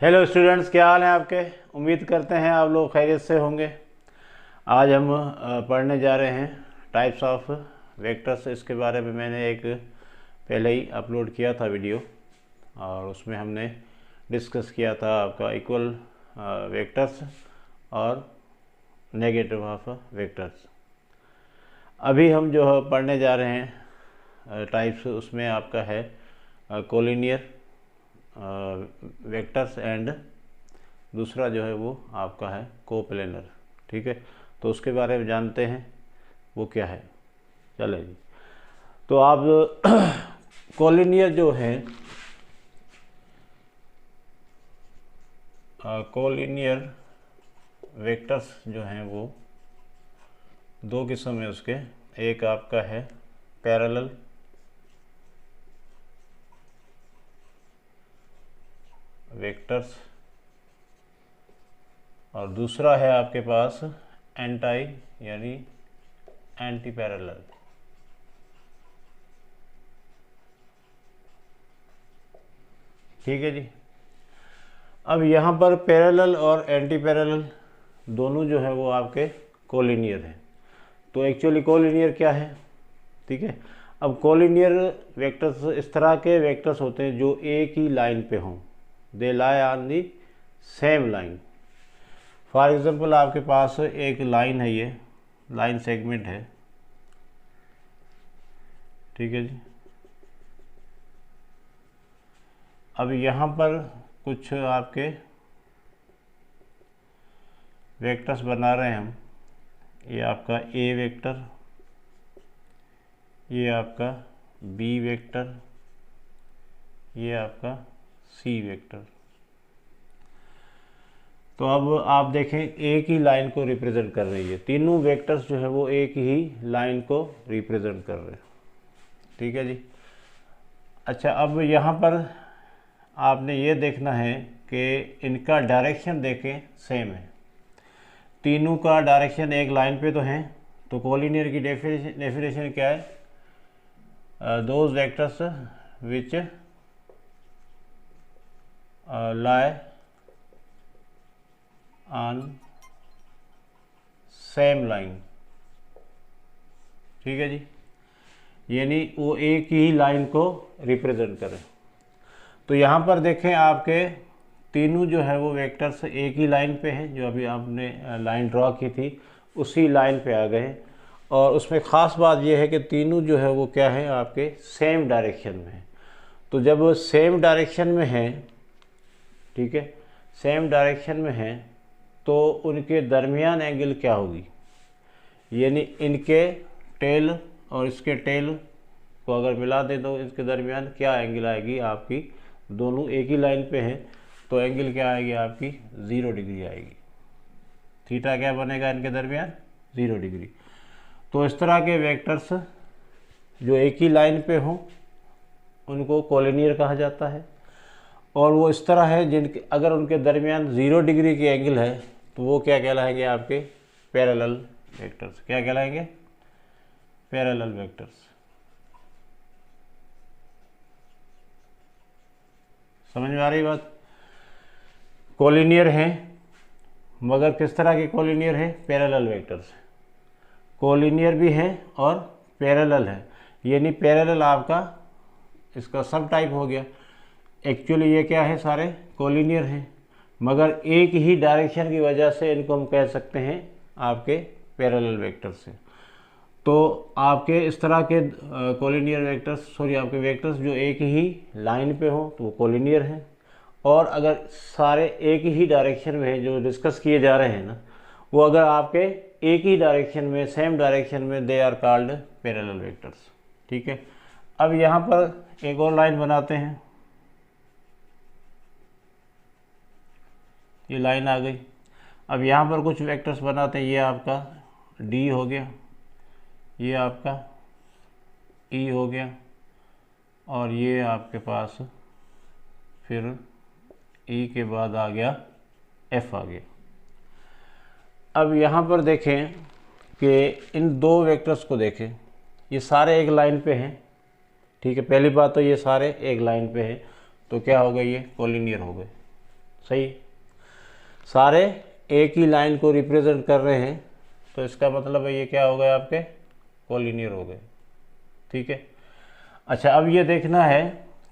Hello students, क्या हाल है आपके। उम्मीद करते हैं आप लोग खैरियत से होंगे। आज हम पढ़ने जा रहे हैं टाइप्स ऑफ वेक्टर्स। इसके बारे में मैंने एक पहले ही अपलोड किया था वीडियो, और उसमें हमने डिस्कस किया था आपका इक्वल वेक्टर्स और नेगेटिव ऑफ वेक्टर्स। अभी हम जो है पढ़ने जा रहे हैं टाइप्स, उसमें आपका है कोलिनियर वेक्टर्स एंड दूसरा जो है वो आपका है कोप्लेनर। ठीक है, तो उसके बारे में जानते हैं वो क्या है। चले जी, तो आप कोलिनियर जो है, कोलिनियर वेक्टर्स जो हैं वो दो किस्म है उसके। एक आपका है पैरेलल वेक्टर्स और दूसरा है आपके पास एंटी यानी एंटी पैरेलल। ठीक है जी। अब यहाँ पर पैरेलल और एंटी पैरेलल दोनों जो है वो आपके कोलिनियर हैं। तो एक्चुअली कोलिनियर क्या है, ठीक है। अब कोलिनियर वेक्टर्स इस तरह के वेक्टर्स होते हैं जो एक ही लाइन पे हों, they lie on the same line. For example आपके पास एक लाइन है, ये लाइन सेगमेंट है, ठीक है जी। अब यहाँ पर कुछ आपके वेक्टर्स बना रहे हैं हम। ये आपका ए वेक्टर, ये आपका बी वेक्टर, ये आपका सी वेक्टर। तो अब आप देखें एक ही लाइन को रिप्रेजेंट कर रही है, तीनों वेक्टर्स जो है वो एक ही लाइन को रिप्रेजेंट कर रहे हैं। ठीक है जी। अच्छा, अब यहाँ पर आपने ये देखना है कि इनका डायरेक्शन देखें सेम है, तीनों का डायरेक्शन एक लाइन पे तो है। तो कोलिनियर की डेफिनेशन क्या है, those vectors which lie on same line. ठीक है जी, यानी वो एक ही लाइन को रिप्रेजेंट करें। तो यहाँ पर देखें आपके तीनों जो है वो वेक्टर्स एक ही लाइन पे हैं, जो अभी आपने लाइन ड्रॉ की थी उसी लाइन पे आ गए। और उसमें ख़ास बात यह है कि तीनों जो है वो क्या है, आपके सेम डायरेक्शन में है। तो जब वो सेम डायरेक्शन में हैं, ठीक है, सेम डायरेक्शन में हैं, तो उनके दरमियान एंगल क्या होगी, यानी इनके टेल और इसके टेल को अगर मिला दें तो इसके दरमियान क्या एंगल आएगी आपकी। दोनों एक ही लाइन पे हैं तो एंगल क्या आएगी आपकी, 0 डिग्री आएगी। थीटा क्या बनेगा इनके दरमियान, 0 डिग्री। तो इस तरह के वेक्टर्स जो एक ही लाइन पे हों उनको कोलिनियर कहा जाता है। और वो इस तरह है जिनके अगर उनके दरमियान 0 डिग्री के एंगल है तो वो क्या कहलाएंगे आपके पैरेलल वेक्टर्स। क्या कहलाएंगे, पैरेलल वेक्टर्स। समझ में आ रही बात। कोलिनियर हैं मगर किस तरह के कोलिनियर है, पैरेलल वेक्टर्स। कोलिनियर भी हैं और पैरेलल है, यानी पैरेलल आपका इसका सब टाइप हो गया। एक्चुअली ये क्या है, सारे कोलिनियर हैं मगर एक ही डायरेक्शन की वजह से इनको हम कह सकते हैं आपके पैरेलल वेक्टर्स से। तो आपके इस तरह के कोलिनियर वेक्टर्स, आपके वेक्टर्स जो एक ही लाइन पे हो तो वो कोलिनियर हैं। और अगर सारे एक ही डायरेक्शन में जो डिस्कस किए जा रहे हैं ना, वो अगर आपके एक ही डायरेक्शन में, सेम डायरेक्शन में, they are called parallel vectors. ठीक है। अब यहाँ पर एक और लाइन बनाते हैं, ये लाइन आ गई। अब यहाँ पर कुछ वेक्टर्स बनाते हैं, ये आपका डी हो गया, ये आपका ई हो गया, और ये आपके पास फिर ई के बाद आ गया एफ आ गया। अब यहाँ पर देखें कि इन दो वेक्टर्स को देखें, ये सारे एक लाइन पे हैं। ठीक है, पहली बात तो ये सारे एक लाइन पे हैं, तो क्या हो गए, ये कोलिनियर हो गए। सही, सारे एक ही लाइन को रिप्रेजेंट कर रहे हैं, तो इसका मतलब है ये क्या हो गए आपके कोलिनियर हो गए। ठीक है। अच्छा, अब ये देखना है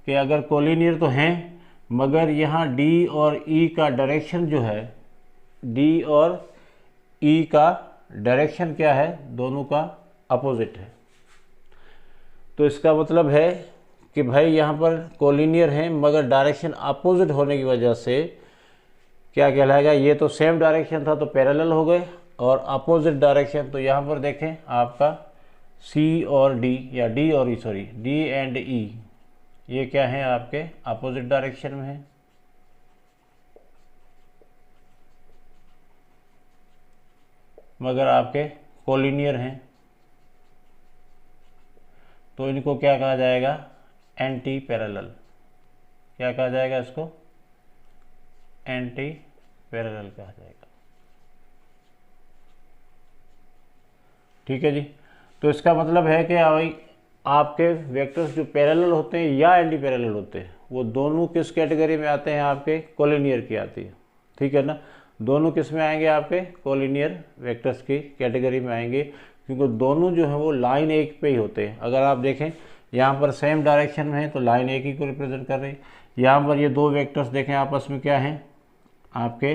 कि अगर कोलिनियर तो हैं, मगर यहाँ डी और ई का डायरेक्शन जो है, डी और ई का डायरेक्शन क्या है, दोनों का अपोजिट है। तो इसका मतलब है कि भाई यहाँ पर कोलिनियर हैं मगर डायरेक्शन अपोजिट होने की वजह से क्या कहलाएगा, ये तो सेम डायरेक्शन था तो पैरेलल हो गए, और अपोजिट डायरेक्शन तो यहाँ पर देखें आपका सी और डी, या डी और ई, सॉरी डी एंड ई, ये क्या है आपके अपोजिट डायरेक्शन में है। मगर आपके कोलिनियर हैं, तो इनको क्या कहा जाएगा, एंटी पैरेलल। क्या कहा जाएगा इसको, एंटी पैरेलल कहा जाएगा। ठीक है जी। तो इसका मतलब है कि आपके वेक्टर्स जो पैरेलल होते हैं या एंटी पैरेलल होते हैं, वो दोनों किस कैटेगरी में आते हैं, आपके कोलिनियर की आती है। ठीक है ना, दोनों किस में आएंगे, आपके कोलिनियर वेक्टर्स की कैटेगरी में आएंगे, क्योंकि दोनों जो है वो लाइन एक पे ही होते हैं। अगर आप देखें यहाँ पर सेम डायरेक्शन में है तो लाइन एक ही को रिप्रेजेंट कर रही है। यहाँ पर ये दो वेक्टर्स देखें आपस में क्या हैं, आपके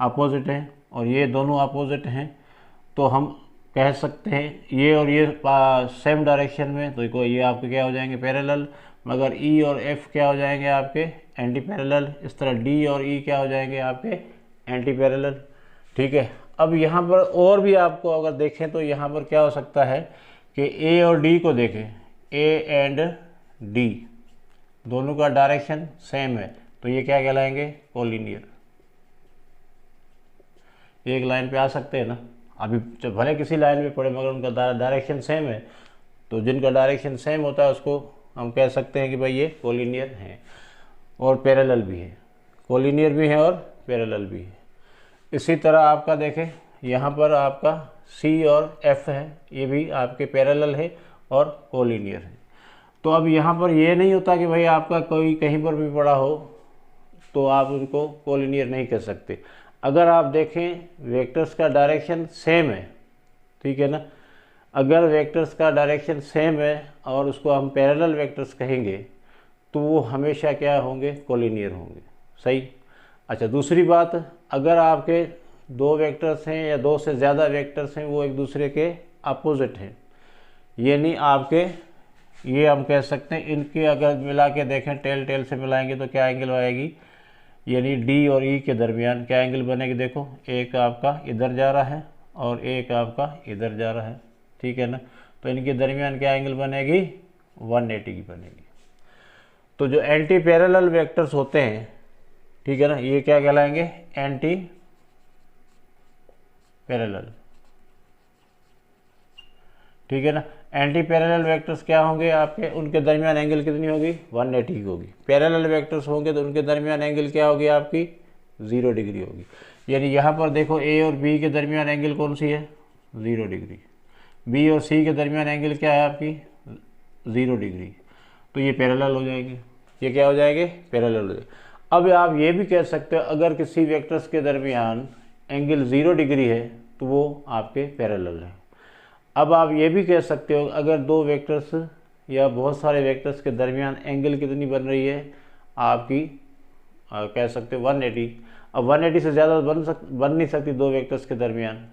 अपोजिट हैं, और ये दोनों अपोजिट हैं, तो हम कह सकते हैं ये और ये सेम डायरेक्शन में, तो ये आपके क्या हो जाएंगे पैरेलल, मगर ई और एफ क्या हो जाएंगे आपके एंटी पैरेलल। इस तरह डी और ई क्या हो जाएंगे आपके एंटी पैरेलल। ठीक है। अब यहाँ पर और भी आपको अगर देखें तो यहाँ पर क्या हो सकता है कि ए और डी को देखें, ए एंड डी दोनों का डायरेक्शन सेम है, तो ये क्या कहलाएंगे, कोलिनियर। एक लाइन पे आ सकते हैं ना, अभी भले किसी लाइन में पड़े मगर उनका डायरेक्शन सेम है, तो जिनका डायरेक्शन सेम होता है उसको हम कह सकते हैं कि भाई ये कोलिनियर हैं और पैरेलल भी है, कोलिनियर भी है और पैरेलल भी है। इसी तरह आपका देखें यहाँ पर आपका सी और एफ है, ये भी आपके पैरेलल है और कोलिनियर है। तो अब यहाँ पर ये नहीं होता कि भाई आपका कोई कहीं पर भी पड़ा हो तो आप उनको कोलिनियर नहीं कह सकते। अगर आप देखें वेक्टर्स का डायरेक्शन सेम है, ठीक है ना, अगर वेक्टर्स का डायरेक्शन सेम है और उसको हम पैरेलल वेक्टर्स कहेंगे तो वो हमेशा क्या होंगे, कोलिनियर होंगे। सही। अच्छा, दूसरी बात, अगर आपके दो वेक्टर्स हैं या दो से ज़्यादा वेक्टर्स हैं, वो एक दूसरे के अपोजिट हैं, यानी आपके ये हम कह सकते हैं इनके अगर मिला के देखें, टेल टेल से मिलाएंगे तो क्या एंगल आएगी, यानी डी और ई के दरमियान क्या एंगल बनेगी। देखो एक आपका इधर जा रहा है और एक आपका इधर जा रहा है, ठीक है ना, तो इनके दरमियान क्या एंगल बनेगी, 180 की बनेगी। तो जो एंटी पैरेलल वेक्टर्स होते हैं, ठीक है ना, ये क्या कहलाएंगे, एंटी पैरेलल। ठीक है ना, एंटी पैरेलल वेक्टर्स क्या होंगे आपके, उनके दरमियान एंगल कितनी होगी, 180 की होगी। पैरेलल वेक्टर्स होंगे तो उनके दरमियान एंगल क्या होगी आपकी, 0 डिग्री होगी। यानी यहाँ पर देखो ए और बी के दरमियान एंगल कौन सी है, 0 डिग्री। बी और सी के दरमियान एंगल क्या है आपकी, 0 डिग्री। तो ये पैरेलल हो जाएंगे, ये क्या हो जाएंगे, पैरेलल हो जाएंगे। अब आप ये भी कह सकते हो अगर किसी वेक्टर्स के दरमियान एंगल 0 डिग्री है तो वो आपके पैरेलल है। अब आप ये भी कह सकते हो अगर दो वेक्टर्स या बहुत सारे वेक्टर्स के दरमियान एंगल कितनी बन रही है आपकी, कह सकते हो 180। अब 180 से ज़्यादा बन नहीं सकती दो वेक्टर्स के दरमियान।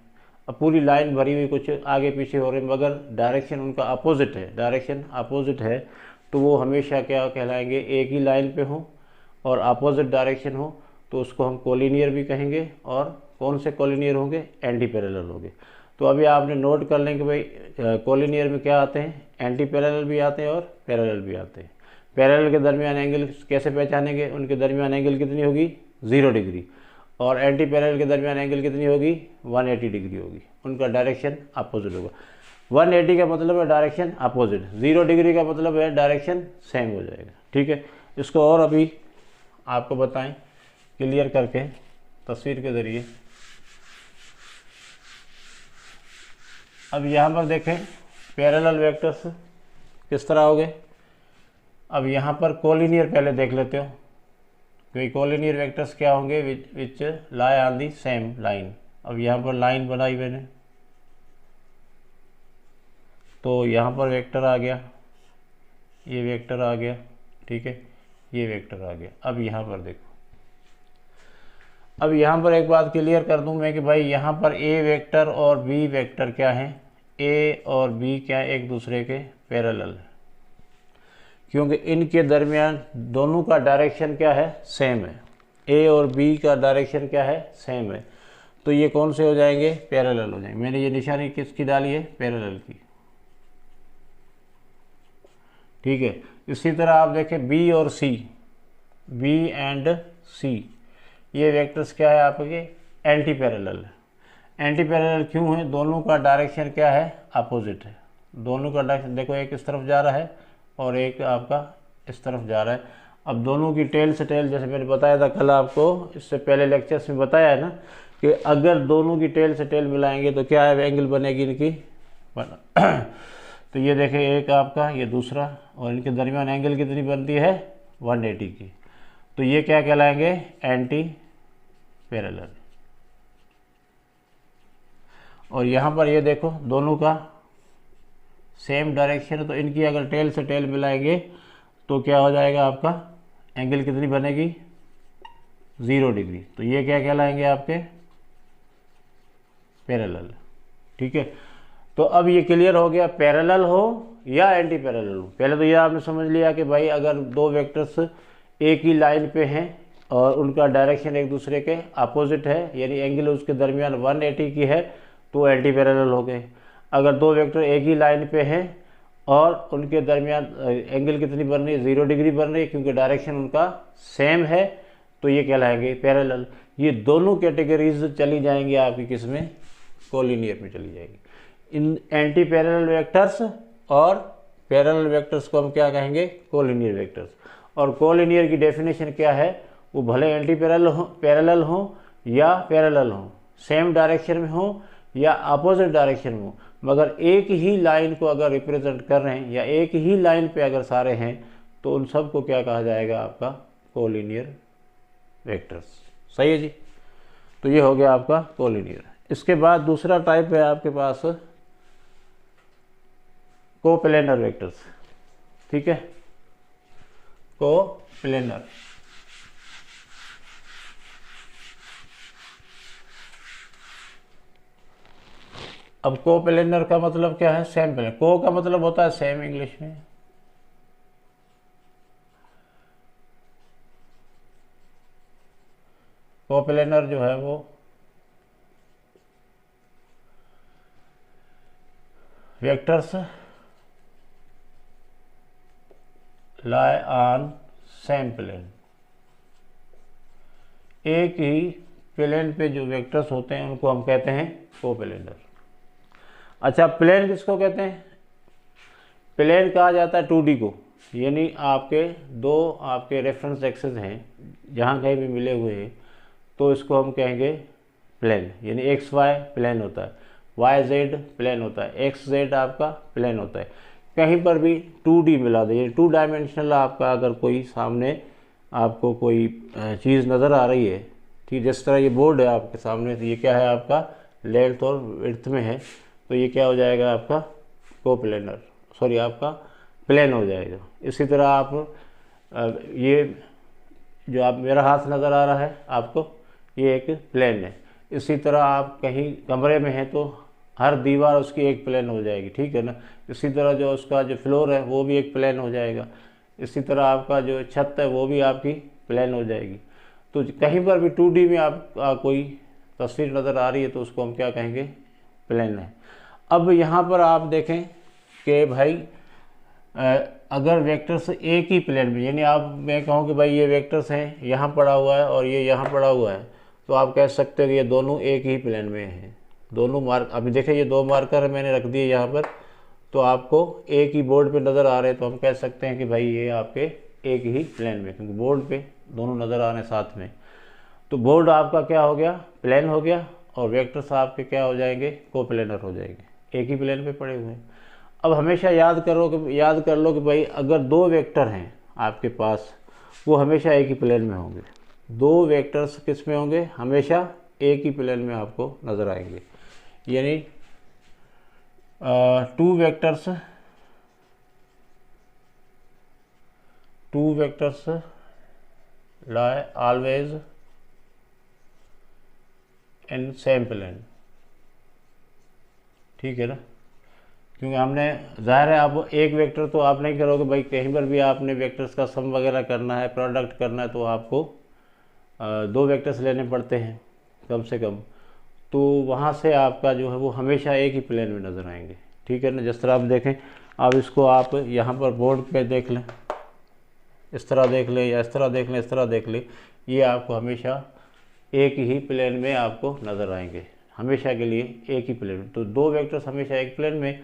अब पूरी लाइन भरी हुई, कुछ आगे पीछे हो रहे मगर डायरेक्शन उनका अपोजिट है, डायरेक्शन अपोजिट है, तो वो हमेशा क्या कहलाएंगे, एक ही लाइन पे हो और अपोजिट डायरेक्शन हो, तो उसको हम कोलिनियर भी कहेंगे। और कौन से कोलिनियर होंगे, एंटी पैरेलल होंगे। तो अभी आपने नोट कर लें कि भाई कोलिनियर में क्या आते हैं, एंटी पैरेलल भी आते हैं और पैरेलल भी आते हैं। पैरेलल के दरमियान एंगल कैसे पहचानेंगे, उनके दरमियान एंगल कितनी होगी, 0 डिग्री, और एंटी पैरेलल के दरमियान एंगल कितनी होगी, 180 डिग्री होगी। उनका डायरेक्शन अपोजिट होगा। 180 का मतलब है डायरेक्शन अपोजिट, 0 डिग्री का मतलब है डायरेक्शन सेम हो जाएगा। ठीक है, इसको और अभी आपको बताएं क्लियर करके तस्वीर के ज़रिए। अब यहाँ पर देखें पैरेलल वेक्टर्स किस तरह हो गए। अब यहाँ पर कोलिनियर पहले देख लेते हो। क्योंकि कोलिनियर वेक्टर्स क्या होंगे, which lie on the same line. अब यहाँ पर लाइन बनाई मैंने, तो यहाँ पर वेक्टर आ गया, ये वेक्टर आ गया, ठीक है, ये वेक्टर आ गया। अब यहाँ पर देखो, अब यहाँ पर एक बात क्लियर कर दूं मैं कि भाई यहाँ पर ए वेक्टर और बी वेक्टर क्या है, ए और बी क्या एक दूसरे के पैरेलल है, क्योंकि इनके दरमियान दोनों का डायरेक्शन क्या है, सेम है। ए और बी का डायरेक्शन क्या है, सेम है। तो ये कौन से हो जाएंगे, पैरेलल हो जाएंगे। मैंने ये निशानी किसकी डाली है, पैरेलल की, ठीक है। इसी तरह आप देखें बी और सी, बी एंड सी, ये वेक्टर्स क्या है आपके, एंटी पैरेलल है। एंटी पैरेलल क्यों है, दोनों का डायरेक्शन क्या है, अपोजिट है। दोनों का डायरेक्शन देखो, एक इस तरफ जा रहा है और एक आपका इस तरफ जा रहा है। अब दोनों की टेल से टेल, जैसे मैंने बताया था कल आपको, इससे पहले लेक्चर्स में बताया है ना कि अगर दोनों की टेल से टेल मिलाएंगे तो क्या है, एंगल बनेगी इनकी तो ये देखें, एक आपका, ये दूसरा, और इनके दरमियान एंगल कितनी बनती है, 180 की। तो ये क्या कहलाएंगे, एंटी पैरेलल। और यहाँ पर ये देखो, दोनों का सेम डायरेक्शन है, तो इनकी अगर टेल से टेल मिलाएंगे तो क्या हो जाएगा, आपका एंगल कितनी बनेगी, 0 डिग्री। तो ये क्या कहलाएंगे, आपके पैरेलल, ठीक है। तो अब ये क्लियर हो गया, पैरेलल हो या एंटी पैरेलल हो। पहले तो ये आपने समझ लिया कि भाई अगर दो वेक्टर्स एक ही लाइन पे हैं और उनका डायरेक्शन एक दूसरे के अपोजिट है, यानी एंगल उसके दरमियान 180 की है, तो एंटी पैरेलल हो गए। अगर दो वेक्टर एक ही लाइन पे हैं और उनके दरमियान एंगल कितनी बन रही है, 0 डिग्री बन रही है, क्योंकि डायरेक्शन उनका सेम है, तो ये कहलाएंगे पैरेलल। ये दोनों कैटेगरीज चली जाएंगी आपकी किस में, कोलिनियर में चली जाएगी। इन एंटी पैरेलल वेक्टर्स और पैरेलल वेक्टर्स को हम क्या कहेंगे, कोलिनियर वेक्टर्स। और कोलिनियर की डेफिनेशन क्या है, वो भले एंटी पैरेलल हो या पैरेलल हो, सेम डायरेक्शन में हो या अपोजिट डायरेक्शन में हो, मगर एक ही लाइन को अगर रिप्रेजेंट कर रहे हैं या एक ही लाइन पे अगर सारे हैं, तो उन सब को क्या कहा जाएगा, आपका कोलिनियर वेक्टर्स। सही है जी। तो ये हो गया आपका कोलिनियर। इसके बाद दूसरा टाइप है आपके पास कोप्लेनर वेक्टर्स, ठीक है, कोप्लेनर। अब कोप्लेनर का मतलब क्या है, सेम प्लेन। को का मतलब होता है सेम इंग्लिश में, कोप्लेनर जो है वो vectors lie on same plane. एक ही प्लेन पे जो वेक्टर्स होते हैं उनको हम कहते हैं कोप्लेनर। अच्छा, प्लेन किसको कहते हैं, प्लेन कहा जाता है 2D को, यानी आपके दो आपके रेफरेंस एक्सेस हैं जहाँ कहीं भी मिले हुए हैं, तो इसको हम कहेंगे प्लेन। यानी XY प्लेन होता है, YZ प्लेन होता है, XZ आपका प्लेन होता है। कहीं पर भी 2D मिला दे, यानी 2 डायमेंशनल आपका अगर कोई सामने आपको कोई चीज़ नज़र आ रही है, ठीक, जिस तरह ये बोर्ड है आपके सामने, तो ये क्या है, आपका लेंथ और विड्थ में है, तो ये क्या हो जाएगा, आपका कोप्लेनर, सॉरी आपका प्लेन हो जाएगा। इसी तरह आप ये जो आप मेरा हाथ नज़र आ रहा है आपको, ये एक प्लेन है। इसी तरह आप कहीं कमरे में हैं तो हर दीवार उसकी एक प्लेन हो जाएगी, ठीक है ना। इसी तरह जो उसका जो फ्लोर है वो भी एक प्लेन हो जाएगा। इसी तरह आपका जो छत है वो भी आपकी प्लेन हो जाएगी। तो कहीं पर भी 2D में आप कोई तस्वीर नज़र आ रही है तो उसको हम क्या कहेंगे, प्लेन है। अब यहाँ पर आप देखें कि भाई अगर वेक्टर्स एक ही प्लेन में, यानी आप मैं कहूँ कि भाई ये वेक्टर्स हैं, यहाँ पड़ा हुआ है और ये यहाँ पड़ा हुआ है, तो आप कह सकते हो कि ये दोनों एक ही प्लेन में हैं। दोनों अभी देखें ये 2 मार्कर मैंने रख दिए यहाँ पर, तो आपको एक ही बोर्ड पे नज़र आ रहे हैं, तो हम कह सकते हैं कि भाई ये आपके एक ही प्लेन में, क्योंकि बोर्ड पे दोनों नज़र आ रहे हैं साथ में। तो बोर्ड आपका क्या हो गया, प्लेन हो गया, और वेक्टर्स आपके क्या हो जाएंगे, कोप्लेनर हो जाएंगे, एक ही प्लेन पे पड़े हुए हैं। अब हमेशा याद कर लो कि भाई अगर 2 वेक्टर हैं आपके पास, वो हमेशा एक ही प्लेन में होंगे। दो वेक्टर्स किस में होंगे, हमेशा एक ही प्लेन में आपको नज़र आएंगे। यानी two vectors lie always in same plane. ठीक है ना, क्योंकि हमने ज़ाहिर है अब एक वेक्टर तो आप नहीं करोगे भाई, कहीं पर भी आपने वेक्टर्स का सम वगैरह करना है, प्रोडक्ट करना है, तो आपको दो वेक्टर्स लेने पड़ते हैं कम से कम। तो वहाँ से आपका जो है वो हमेशा एक ही प्लेन में नज़र आएंगे। ठीक है ना, जिस तरह आप देखें, अब इसको आप यहाँ पर बोर्ड पे देख लें, इस तरह देख लें या इस तरह देख लें, इस तरह देख लें, ये आपको हमेशा एक ही प्लेन में आपको नज़र आएंगे, हमेशा के लिए एक ही प्लेन में। तो दो वेक्टर्स हमेशा एक प्लेन में,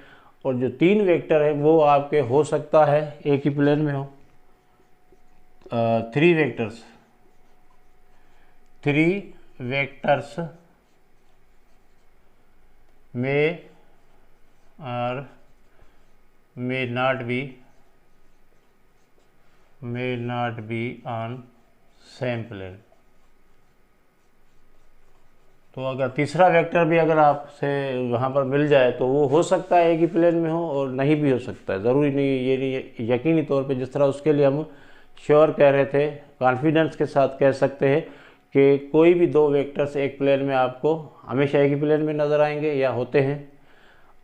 और जो तीन वेक्टर है वो आपके हो सकता है एक ही प्लेन में हो। Three vectors may or may not be on same plane। तो अगर तीसरा वेक्टर भी अगर आपसे वहाँ पर मिल जाए तो वो हो सकता है एक ही प्लेन में हो और नहीं भी हो सकता है, ज़रूरी नहीं, ये नहीं यकीनी तौर पे, जिस तरह उसके लिए हम श्योर कह रहे थे, कॉन्फिडेंस के साथ कह सकते हैं कि कोई भी दो वेक्टर्स एक प्लेन में आपको हमेशा एक ही प्लेन में नज़र आएंगे या होते हैं,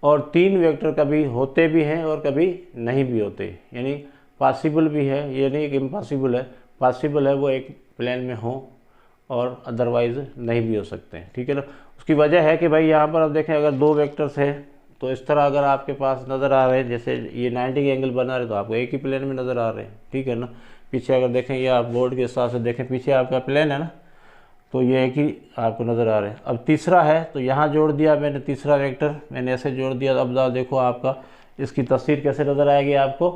और तीन वेक्टर कभी होते भी हैं और कभी नहीं भी होते। यानी पॉसिबल भी है, ये नहीं कि इम्पॉसिबल है, पॉसिबल है वो एक प्लेन में हो और अदरवाइज़ नहीं भी हो सकते हैं। ठीक है ना, उसकी वजह है कि भाई यहाँ पर आप देखें, अगर दो वेक्टर्स हैं तो इस तरह अगर आपके पास नज़र आ रहे हैं, जैसे ये 90 एंगल बना रहे तो आपको एक ही प्लेन में नज़र आ रहे हैं। ठीक है ना, पीछे अगर देखें, ये आप बोर्ड के हिसाब से देखें, पीछे आपका प्लेन है ना, तो ये एक ही आपको नज़र आ रहे हैं। अब तीसरा है तो यहाँ जोड़ दिया मैंने, तीसरा वेक्टर मैंने ऐसे जोड़ दिया। अब देखो आपका इसकी तस्वीर कैसे नज़र आएगी, आपको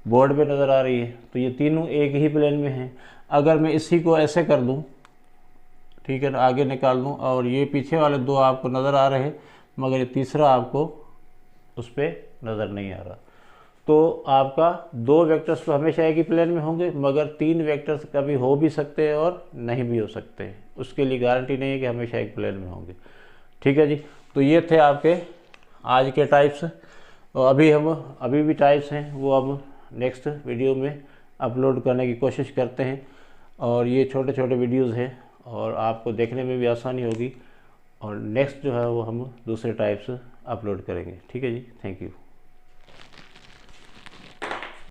बोर्ड पे नज़र आ रही है। तो ये तीनों एक ही प्लेन में हैं। अगर मैं इसी को ऐसे कर दूँ, ठीक है ना, आगे निकाल दूँ, और ये पीछे वाले दो आपको नज़र आ रहे हैं, मगर ये तीसरा आपको उस पर नज़र नहीं आ रहा, तो आपका दो वेक्टर्स तो हमेशा एक ही प्लेन में होंगे, मगर तीन वेक्टर्स कभी हो भी सकते हैं और नहीं भी हो सकते हैं। उसके लिए गारंटी नहीं है कि हमेशा एक प्लेन में होंगे। ठीक है जी, तो ये थे आपके आज के टाइप्स। और अभी भी टाइप्स हैं, वो हम नेक्स्ट वीडियो में अपलोड करने की कोशिश करते हैं। और ये छोटे छोटे वीडियोज़ हैं और आपको देखने में भी आसानी होगी। और नेक्स्ट जो है वो हम दूसरे टाइप्स अपलोड करेंगे। ठीक है जी, थैंक यू।